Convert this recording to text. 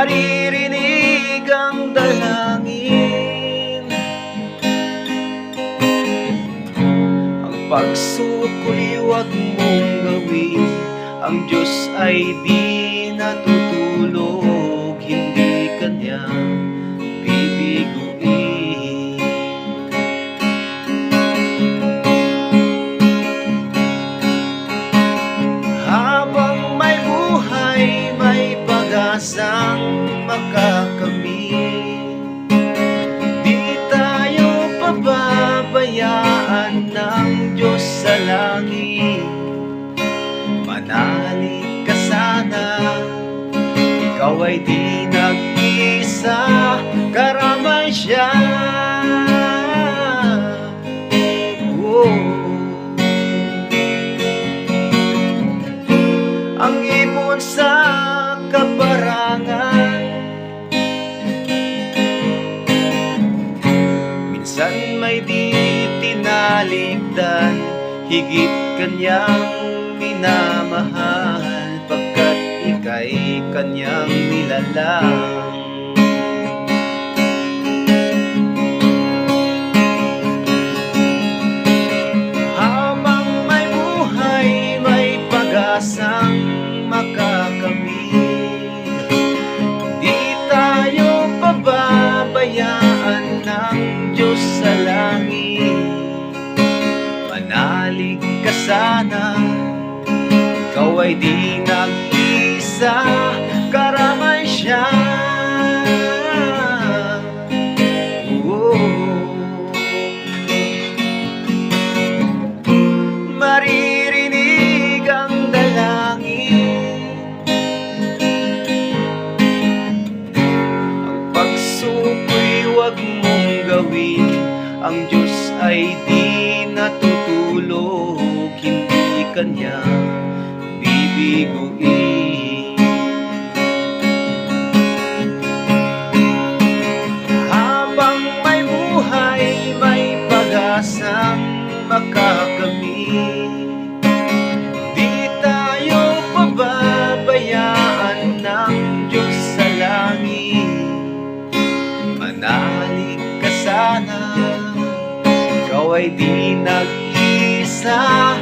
maririnig ang dalangin. Ang pagsuko'y huwag mong gawin, ang Diyos ay di natutulog, hindi Kanya bibiguin. Habang may buhay, may pag-asang makakamit. Di tayo pababayaan ng Diyos sa langit. Manalig ka sana, ikaw ay di nag-isa, karamay siya. Ang ibon sa kabarangan, minsan may di tinaligdan, higit Kanyang minamahal, pagkat ika'y Kanyang nilalang. Habang may buhay, may pag-asang makakamit. Di tayo pababayaan ng Diyos sa langit. Manalig ka sana, ikaw ay di nag-isa, karamay siya. Maririnig ang dalangin. Ang pagsuko'y huwag mong gawin, ang Diyos ay di natutulog, hindi Kanya bibiguin. Habang may buhay, may pag-asang makakamit. Di tayo pababayaan ng Diyos sa langit. Manalig ka sana, ikaw ay di nag-isa,